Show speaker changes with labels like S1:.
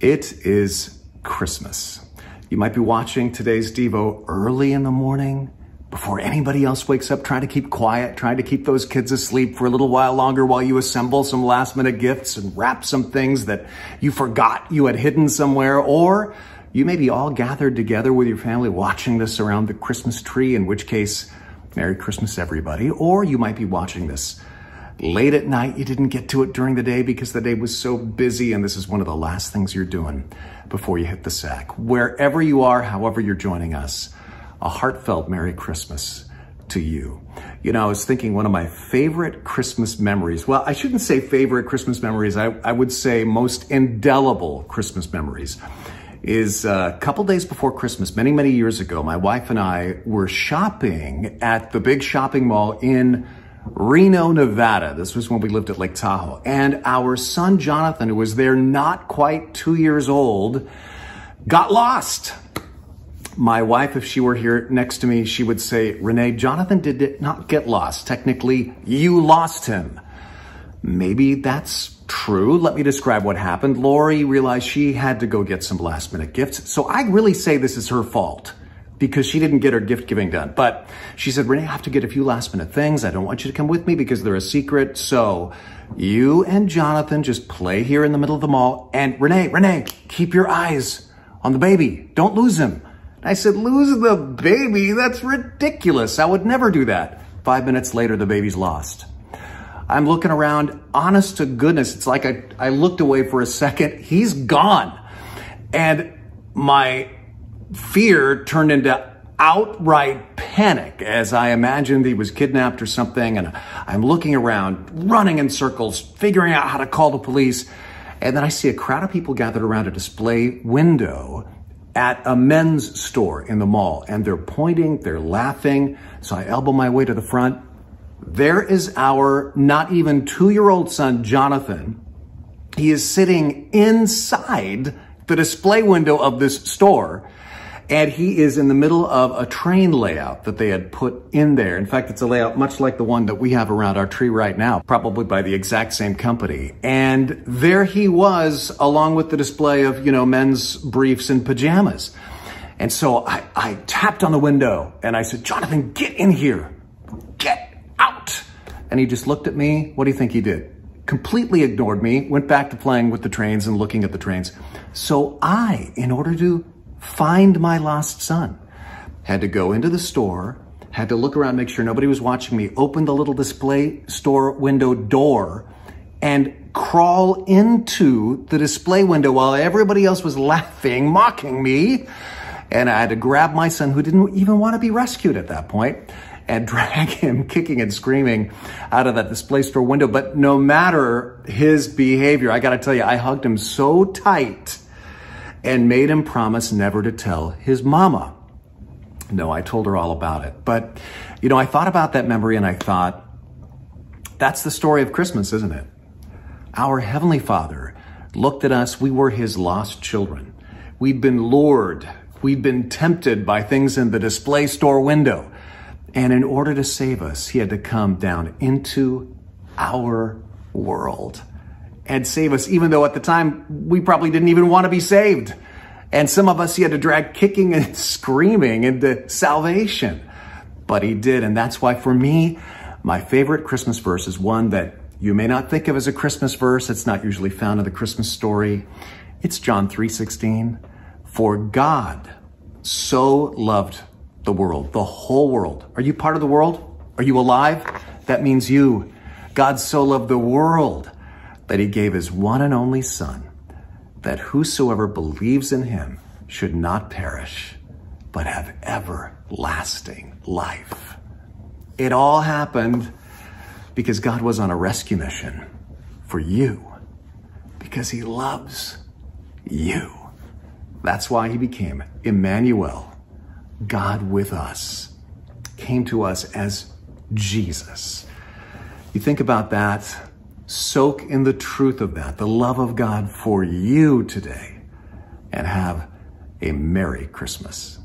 S1: It is Christmas. You might be watching today's Devo early in the morning, before anybody else wakes up, trying to keep quiet, trying to keep those kids asleep for a little while longer while you assemble some last-minute gifts and wrap some things that you forgot you had hidden somewhere. Or you may be all gathered together with your family watching this around the Christmas tree, in which case, Merry Christmas, everybody. Or you might be watching this late at night. You didn't get to it during the day because the day was so busy, and this is one of the last things you're doing before you hit the sack. Wherever you are, however you're joining us, a heartfelt Merry Christmas to you. You know, I was thinking one of my favorite Christmas memories, well, I shouldn't say favorite Christmas memories, I would say most indelible Christmas memories, is a couple days before Christmas, many, many years ago. My wife and I were shopping at the big shopping mall in Reno, Nevada. This was when we lived at Lake Tahoe. And our son, Jonathan, who was there not quite 2 years old, got lost. My wife, if she were here next to me, she would say, Rene, Jonathan did not get lost. Technically, you lost him. Maybe that's true. Let me describe what happened. Lori realized she had to go get some last-minute gifts. So I really say this is her fault, because she didn't get her gift giving done. But she said, Rene, I have to get a few last minute things. I don't want you to come with me because they're a secret. So you and Jonathan just play here in the middle of the mall. And Rene, keep your eyes on the baby. Don't lose him. And I said, lose the baby? That's ridiculous. I would never do that. 5 minutes later, the baby's lost. I'm looking around. Honest to goodness, it's like I looked away for a second. He's gone. And my fear turned into outright panic as I imagined he was kidnapped or something. And I'm looking around, running in circles, figuring out how to call the police. And then I see a crowd of people gathered around a display window at a men's store in the mall. And they're pointing, they're laughing. So I elbow my way to the front. There is our not even 2-year-old son, Jonathan. He is sitting inside the display window of this store. And he is in the middle of a train layout that they had put in there. In fact, it's a layout much like the one that we have around our tree right now, probably by the exact same company. And there he was, along with the display of, men's briefs and pajamas. And so I tapped on the window and I said, Jonathan, get in here. Get out. And he just looked at me. What do you think he did? Completely ignored me, went back to playing with the trains and looking at the trains. So I, in order to find my lost son, had to go into the store, had to look around, make sure nobody was watching me, open the little display store window door, and crawl into the display window while everybody else was laughing, mocking me. And I had to grab my son, who didn't even want to be rescued at that point, and drag him kicking and screaming out of that display store window. But no matter his behavior, I got to tell you, I hugged him so tight and made him promise never to tell his mama. No, I told her all about it. But, I thought about that memory and I thought, that's the story of Christmas, isn't it? Our Heavenly Father looked at us. We were his lost children. We'd been lured. We'd been tempted by things in the display store window. And in order to save us, he had to come down into our world and save us, even though at the time we probably didn't even want to be saved. And some of us he had to drag kicking and screaming into salvation. But he did, and that's why for me, my favorite Christmas verse is one that you may not think of as a Christmas verse. It's not usually found in the Christmas story. It's John 3:16. For God so loved the world, the whole world. Are you part of the world? Are you alive? That means you. God so loved the world that he gave his one and only Son, that whosoever believes in him should not perish, but have everlasting life. It all happened because God was on a rescue mission for you, because he loves you. That's why he became Emmanuel, God with us, came to us as Jesus. You think about that. Soak in the truth of that, the love of God for you today, and have a Merry Christmas.